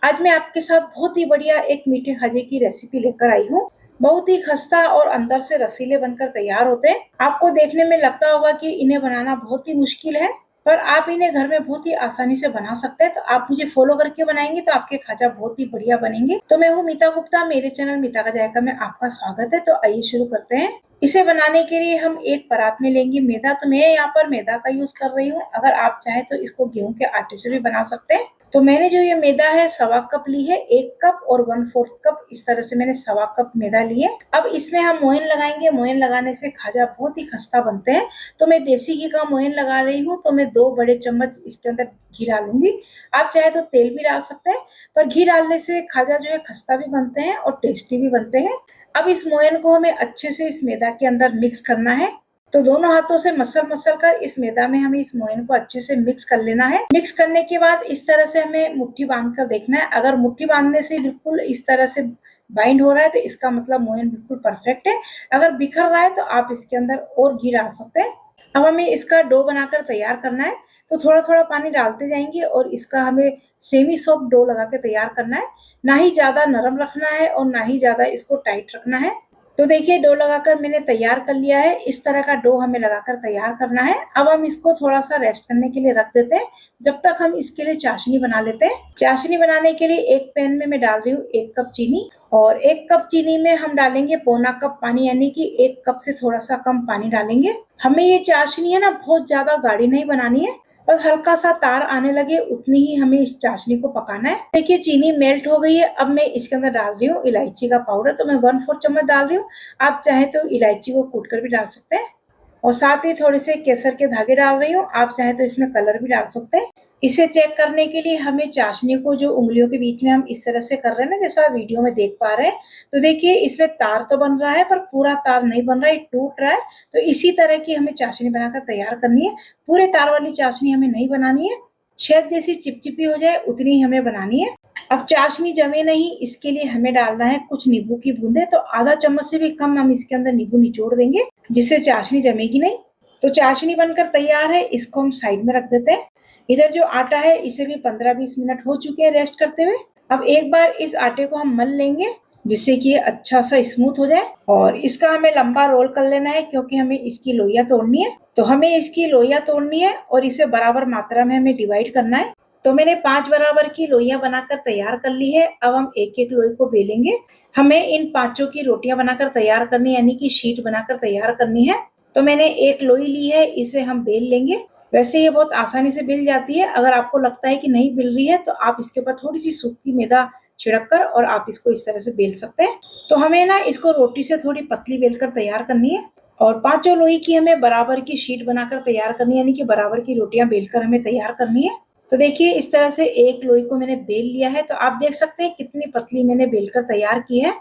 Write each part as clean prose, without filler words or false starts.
आज मैं आपके साथ बहुत ही बढ़िया एक मीठे खाजे की रेसिपी लेकर आई हूँ। बहुत ही खस्ता और अंदर से रसीले बनकर तैयार होते हैं। आपको देखने में लगता होगा कि इन्हें बनाना बहुत ही मुश्किल है, पर आप इन्हें घर में बहुत ही आसानी से बना सकते हैं। तो आप मुझे फॉलो करके बनाएंगे तो आपके खाजा बहुत ही बढ़िया बनेंगे। तो मैं हूँ मीता गुप्ता, मेरे चैनल मीता का जायका में आपका स्वागत है। तो आइए शुरू करते हैं। इसे बनाने के लिए हम एक परात में लेंगे मैदा। तो मैं यहाँ पर मैदा का यूज कर रही हूँ। अगर आप चाहे तो इसको गेहूं के आटे से भी बना सकते हैं। तो मैंने जो ये मैदा है 1.25 कप ली है। 1 कप और 1/4 कप इस तरह से मैंने 1.25 कप मैदा लिए। अब इसमें हम मोयन लगाएंगे। मोयन लगाने से खाजा बहुत ही खस्ता बनते हैं। तो मैं देसी घी का मोयन लगा रही हूँ। तो मैं 2 बड़े चम्मच इसके अंदर घी डालूंगी। आप चाहे तो तेल भी डाल सकते हैं, पर घी डालने से खाजा जो है खस्ता भी बनते हैं और टेस्टी भी बनते हैं। अब इस मोयन को हमें अच्छे से इस मैदा के अंदर मिक्स करना है। तो दोनों हाथों से मसल मसल कर इस मैदा में हमें इस मोयन को अच्छे से मिक्स कर लेना है। मिक्स करने के बाद इस तरह से हमें मुट्ठी बांध कर देखना है। अगर मुट्ठी बांधने से बिल्कुल इस तरह से बाइंड हो रहा है तो इसका मतलब मोयन बिल्कुल परफेक्ट है। अगर बिखर रहा है तो आप इसके अंदर और घी डाल सकते हैं। अब हमें इसका डो बनाकर तैयार करना है। तो थोड़ा थोड़ा पानी डालते जाएंगे और इसका हमें सेमी सॉफ्ट डो लगा के तैयार करना है। ना ही ज्यादा नरम रखना है और ना ही ज्यादा इसको टाइट रखना है। तो देखिए डो लगाकर मैंने तैयार कर लिया है। इस तरह का डो हमें लगाकर तैयार करना है। अब हम इसको थोड़ा सा रेस्ट करने के लिए रख देते हैं, जब तक हम इसके लिए चाशनी बना लेते हैं। चाशनी बनाने के लिए एक पैन में मैं डाल रही हूँ 1 कप चीनी, और 1 कप चीनी में हम डालेंगे 1/4 कप पानी, यानी कि 1 कप से थोड़ा सा कम पानी डालेंगे। हमें ये चाशनी है ना बहुत ज्यादा गाढ़ी नहीं बनानी है, बस हल्का सा तार आने लगे उतनी ही हमें इस चाशनी को पकाना है। देखिए चीनी मेल्ट हो गई है। अब मैं इसके अंदर डाल रही हूँ इलायची का पाउडर। तो मैं 1/4 चम्मच डाल रही हूँ। आप चाहे तो इलायची को कूट कर भी डाल सकते हैं, और साथ ही थोड़े से केसर के धागे डाल रही हूँ। आप चाहे तो इसमें कलर भी डाल सकते हैं। इसे चेक करने के लिए हमें चाशनी को जो उंगलियों के बीच में हम इस तरह से कर रहे हैं ना, जैसा वीडियो में देख पा रहे हैं, तो देखिए इसमें तार तो बन रहा है पर पूरा तार नहीं बन रहा है, टूट रहा है। तो इसी तरह की हमें चाशनी बनाकर तैयार करनी है। पूरे तार वाली चाशनी हमें नहीं बनानी है, शहद जैसी चिपचिपी हो जाए उतनी ही हमें बनानी है। अब चाशनी जमे नहीं, इसके लिए हमें डालना है कुछ नींबू की बूंदे। तो आधा चम्मच से भी कम हम इसके अंदर नींबू निचोड़ देंगे, जिससे चाशनी जमेगी नहीं। तो चाशनी बनकर तैयार है, इसको हम साइड में रख देते हैं। इधर जो आटा है इसे भी 15-20 मिनट हो चुके हैं रेस्ट करते हुए। अब एक बार इस आटे को हम मल लेंगे, जिससे कि ये अच्छा सा स्मूथ हो जाए। और इसका हमें लंबा रोल कर लेना है, क्योंकि हमें इसकी लोइयां तोड़नी है। तो हमें इसकी लोइयां तोड़नी है और इसे बराबर मात्रा में हमें डिवाइड करना है। तो मैंने 5 बराबर की लोइयां बनाकर तैयार कर ली है। अब हम एक एक लोई को बेलेंगे। हमें इन 5 की रोटियां बनाकर तैयार करनी है, यानी कि शीट बनाकर तैयार करनी है। तो मैंने एक लोई ली है, इसे हम बेल लेंगे। वैसे ये बहुत आसानी से बिल जाती है। अगर आपको लगता है कि नहीं बिल रही है तो आप इसके ऊपर थोड़ी सी सूखी मैदा छिड़क कर और आप इसको इस तरह से बेल सकते हैं। तो हमें ना इसको रोटी से थोड़ी पतली बेलकर तैयार करनी है, और 5 लोई की हमें बराबर की शीट बनाकर तैयार करनी है, यानी कि बराबर की रोटियां बेलकर हमें तैयार करनी है। तो देखिए इस तरह से एक लोई को मैंने बेल लिया है। तो आप देख सकते हैं कितनी पतली मैंने बेलकर तैयार की है।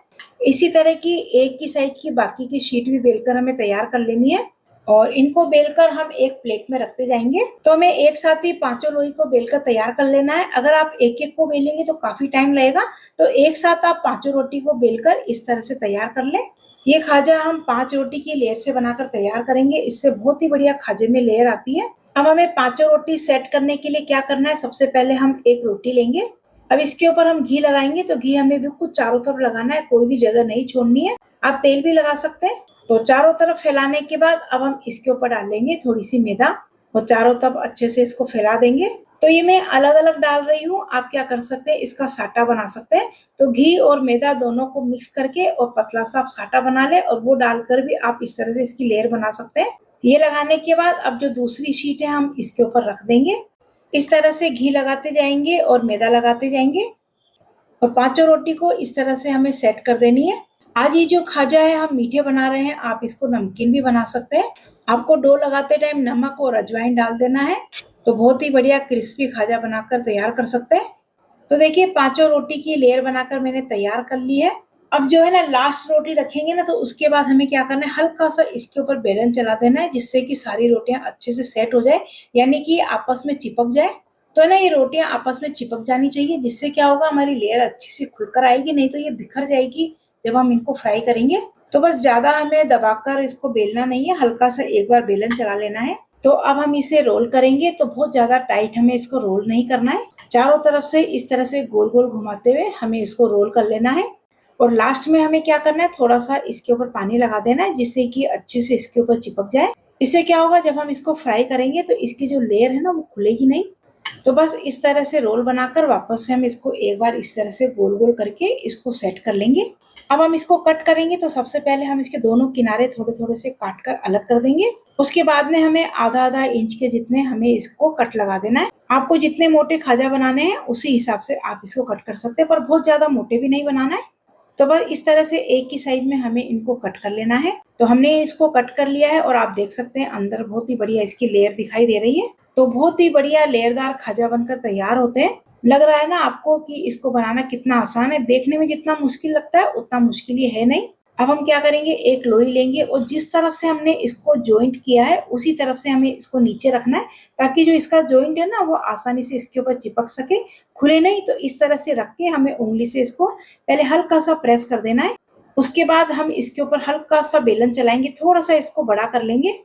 इसी तरह की एक की साइज की बाकी की शीट भी बेलकर हमें तैयार कर लेनी है, और इनको बेलकर हम एक प्लेट में रखते जाएंगे। तो हमें एक साथ ही 5 लोई को बेलकर तैयार कर लेना है। अगर आप एक एक को बेलेंगे तो काफी टाइम लगेगा। तो एक साथ आप 5 रोटी को बेलकर इस तरह से तैयार कर लें। ये खाजा हम 5 रोटी की लेयर से बनाकर तैयार करेंगे। इससे बहुत ही बढ़िया खाजे में लेयर आती है। अब हमें 5 रोटी सेट करने के लिए क्या करना है, सबसे पहले हम एक रोटी लेंगे। अब इसके ऊपर हम घी लगाएंगे। तो घी हमें बिल्कुल चारों तरफ लगाना है, कोई भी जगह नहीं छोड़नी है। आप तेल भी लगा सकते हैं। तो चारों तरफ फैलाने के बाद अब हम इसके ऊपर डालेंगे थोड़ी सी मैदा, और चारों तरफ अच्छे से इसको फैला देंगे। तो ये मैं अलग अलग डाल रही हूँ। आप क्या कर सकते हैं, इसका साटा बना सकते हैं। तो घी और मैदा दोनों को मिक्स करके और पतला सा आप साटा बना ले, और वो डालकर भी आप इस तरह से इसकी लेयर बना सकते हैं। ये लगाने के बाद अब जो दूसरी शीट है हम इसके ऊपर रख देंगे। इस तरह से घी लगाते जाएंगे और मैदा लगाते जाएंगे, और 5 रोटी को इस तरह से हमें सेट कर देनी है। आज ये जो खाजा है हम मीठे बना रहे हैं, आप इसको नमकीन भी बना सकते हैं। आपको डो लगाते टाइम नमक और अजवाइन डाल देना है, तो बहुत ही बढ़िया क्रिस्पी खाजा बनाकर तैयार कर सकते हैं। तो देखिए 5 रोटी की लेयर बनाकर मैंने तैयार कर ली है। अब जो है ना लास्ट रोटी रखेंगे ना, तो उसके बाद हमें क्या करना है, हल्का सा इसके ऊपर बेलन चला देना है, जिससे कि सारी रोटियां अच्छे से सेट हो जाए, यानी कि आपस में चिपक जाए। तो है ना ये रोटियां आपस में चिपक जानी चाहिए, जिससे क्या होगा, हमारी लेयर अच्छी से खुलकर आएगी। नहीं तो ये बिखर जाएगी जब हम इनको फ्राई करेंगे। तो बस ज्यादा हमें दबाकर इसको बेलना नहीं है, हल्का सा एक बार बेलन चला लेना है। तो अब हम इसे रोल करेंगे। तो बहुत ज्यादा टाइट हमें इसको रोल नहीं करना है। चारों तरफ से इस तरह से गोल गोल घुमाते हुए हमें इसको रोल कर लेना है। और लास्ट में हमें क्या करना है, थोड़ा सा इसके ऊपर पानी लगा देना है जिससे कि अच्छे से इसके ऊपर चिपक जाए। इससे क्या होगा, जब हम इसको फ्राई करेंगे तो इसकी जो लेयर है ना वो खुलेगी नहीं। तो बस इस तरह से रोल बनाकर वापस से हम इसको एक बार इस तरह से गोल गोल करके इसको सेट कर लेंगे। अब हम इसको कट करेंगे तो सबसे पहले हम इसके दोनों किनारे थोड़े थोड़े से काट कर अलग कर देंगे। उसके बाद में हमें आधा आधा इंच के जितने हमें इसको कट लगा देना है। आपको जितने मोटे खाजा बनाने हैं उसी हिसाब से आप इसको कट कर सकते हैं, पर बहुत ज्यादा मोटे भी नहीं बनाना है। तो बस इस तरह से एक ही साइज में हमें इनको कट कर लेना है। तो हमने इसको कट कर लिया है और आप देख सकते हैं अंदर बहुत ही बढ़िया इसकी लेयर दिखाई दे रही है। तो बहुत ही बढ़िया लेयरदार खाजा बनकर तैयार होते हैं। लग रहा है ना आपको कि इसको बनाना कितना आसान है। देखने में जितना मुश्किल लगता है उतना मुश्किल ये है नहीं। अब हम क्या करेंगे, एक लोई लेंगे और जिस तरफ से हमने इसको जॉइंट किया है उसी तरफ से हमें इसको नीचे रखना है, ताकि जो इसका जॉइंट है ना वो आसानी से इसके ऊपर चिपक सके, खुले नहीं। तो इस तरह से रख के हमें उंगली से इसको पहले हल्का सा प्रेस कर देना है। उसके बाद हम इसके ऊपर हल्का सा बेलन चलाएंगे, थोड़ा सा इसको बड़ा कर लेंगे।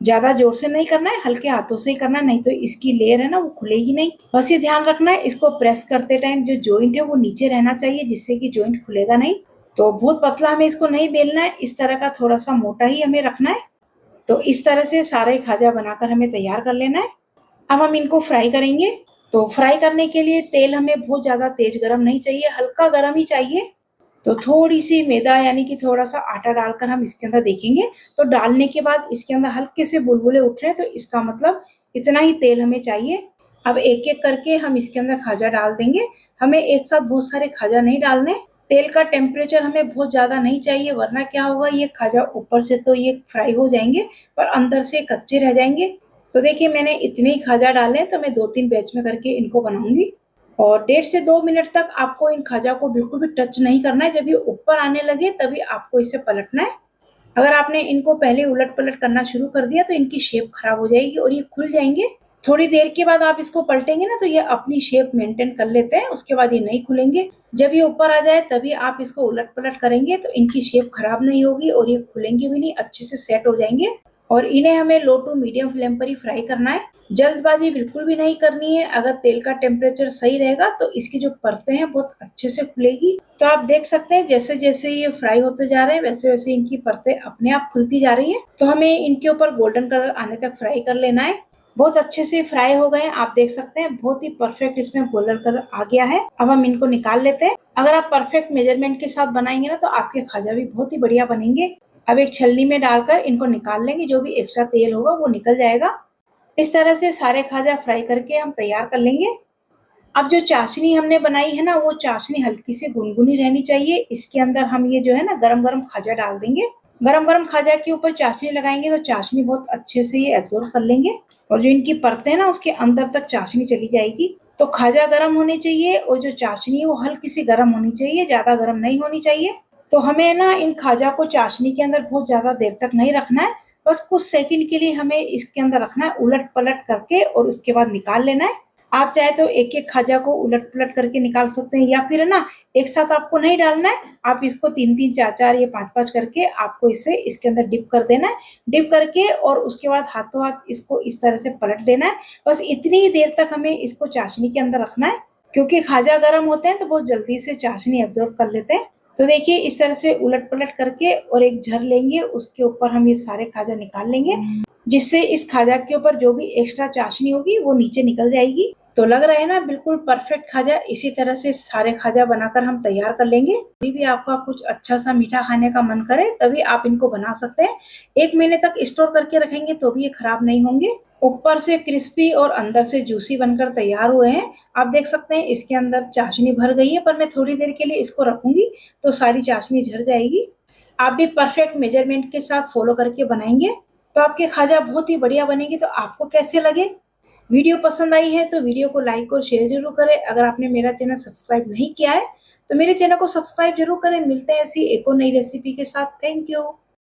ज्यादा जोर से नहीं करना है, हल्के हाथों से ही करना है, नहीं तो इसकी लेयर है ना वो खुलेगी नहीं। बस ये ध्यान रखना है, इसको प्रेस करते टाइम जो जॉइंट है वो नीचे रहना चाहिए जिससे कि जॉइंट खुलेगा नहीं। तो बहुत पतला हमें इसको नहीं बेलना है, इस तरह का थोड़ा सा मोटा ही हमें रखना है। तो इस तरह से सारे खाजा बनाकर हमें तैयार कर लेना है। अब हम इनको फ्राई करेंगे। तो फ्राई करने के लिए तेल हमें बहुत ज्यादा तेज गरम नहीं चाहिए, हल्का गरम ही चाहिए। तो थोड़ी सी मैदा यानी कि थोड़ा सा आटा डालकर हम इसके अंदर देखेंगे। तो डालने के बाद इसके अंदर हल्के से बुलबुले उठ रहे हैं, तो इसका मतलब इतना ही तेल हमें चाहिए। अब एक एक करके हम इसके अंदर खाजा डाल देंगे। हमें एक साथ बहुत सारे खाजा नहीं डालने। तेल का टेम्परेचर हमें बहुत ज्यादा नहीं चाहिए, वरना क्या होगा, ये खाजा ऊपर से तो ये फ्राई हो जाएंगे पर अंदर से कच्चे रह जाएंगे। तो देखिए मैंने इतने ही खाजा डाले, तो मैं 2-3 बैच में करके इनको बनाऊंगी। और 1.5 से 2 मिनट तक आपको इन खाजा को बिल्कुल भी टच नहीं करना है। जब ये ऊपर आने लगे तभी आपको इसे पलटना है। अगर आपने इनको पहले उलट पलट करना शुरू कर दिया तो इनकी शेप खराब हो जाएगी और ये खुल जाएंगे। थोड़ी देर के बाद आप इसको पलटेंगे ना तो ये अपनी शेप मेंटेन कर लेते हैं, उसके बाद ये नहीं खुलेंगे। जब ये ऊपर आ जाए तभी आप इसको उलट पलट करेंगे तो इनकी शेप खराब नहीं होगी और ये खुलेंगे भी नहीं, अच्छे से सेट हो जाएंगे। और इन्हें हमें लो टू मीडियम फ्लेम पर ही फ्राई करना है। जल्दबाजी बिल्कुल भी नहीं करनी है। अगर तेल का टेम्परेचर सही रहेगा तो इसकी जो परतें हैं बहुत अच्छे से खुलेगी। तो आप देख सकते हैं जैसे जैसे ये फ्राई होते जा रहे हैं वैसे वैसे इनकी परतें अपने आप खुलती जा रही है। तो हमें इनके ऊपर गोल्डन कलर आने तक फ्राई कर लेना है। बहुत अच्छे से फ्राई हो गए, आप देख सकते हैं बहुत ही परफेक्ट इसमें गोल्डन कलर आ गया है। अब हम इनको निकाल लेते हैं। अगर आप परफेक्ट मेजरमेंट के साथ बनाएंगे ना तो आपके खाजा भी बहुत ही बढ़िया बनेंगे। अब एक छलनी में डालकर इनको निकाल लेंगे, जो भी एक्स्ट्रा तेल होगा वो निकल जाएगा। इस तरह से सारे खाजा फ्राई करके हम तैयार कर लेंगे। अब जो चाशनी हमने बनाई है ना वो चाशनी हल्की सी गुनगुनी रहनी चाहिए। इसके अंदर हम ये जो है ना गरम गरम खाजा डाल देंगे। गरम गरम खाजा के ऊपर चाशनी लगाएंगे तो चाशनी बहुत अच्छे से ये एब्जॉर्ब कर लेंगे और जो इनकी परतें हैं ना उसके अंदर तक चाशनी चली जाएगी। तो खाजा गर्म होने चाहिए और जो चाशनी है वो हल्की सी गर्म होनी चाहिए, ज्यादा गर्म नहीं होनी चाहिए। तो हमें ना इन खाजा को चाशनी के अंदर बहुत ज्यादा देर तक नहीं रखना है, बस कुछ सेकंड के लिए हमें इसके अंदर रखना है उलट पलट करके और उसके बाद निकाल लेना है। आप चाहे तो एक एक खाजा को उलट पलट करके निकाल सकते हैं या फिर है ना एक साथ आपको नहीं डालना है। आप इसको 3-3 4-4 या 5-5 करके आपको इसे इसके अंदर डिप कर देना है। डिप करके और उसके बाद हाथों हाथ इसको इस तरह से पलट देना है। बस इतनी ही देर तक हमें इसको चाशनी के अंदर रखना है, क्योंकि खाजा गर्म होते हैं तो बहुत जल्दी से चाशनी एब्जॉर्ब कर लेते हैं। तो देखिए इस तरह से उलट पलट करके और एक झर लेंगे, उसके ऊपर हम ये सारे खाजा निकाल लेंगे, जिससे इस खाजा के ऊपर जो भी एक्स्ट्रा चाशनी होगी वो नीचे निकल जाएगी। तो लग रहा है ना बिल्कुल परफेक्ट खाजा। इसी तरह से सारे खाजा बनाकर हम तैयार कर लेंगे। अभी भी आपका कुछ अच्छा सा मीठा खाने का मन करे तभी आप इनको बना सकते हैं। 1 महीने तक स्टोर करके रखेंगे तो भी ये खराब नहीं होंगे। ऊपर से क्रिस्पी और अंदर से जूसी बनकर तैयार हुए हैं। आप देख सकते हैं इसके अंदर चाशनी भर गई है, पर मैं थोड़ी देर के लिए इसको रखूंगी तो सारी चाशनी झड़ जाएगी। आप भी परफेक्ट मेजरमेंट के साथ फॉलो करके बनाएंगे तो आपके खाजा बहुत ही बढ़िया बनेंगे। तो आपको कैसे लगे? वीडियो पसंद आई है तो वीडियो को लाइक और शेयर जरूर करें। अगर आपने मेरा चैनल सब्सक्राइब नहीं किया है तो मेरे चैनल को सब्सक्राइब जरूर करें। मिलते हैं ऐसी एक और नई रेसिपी के साथ। Thank you.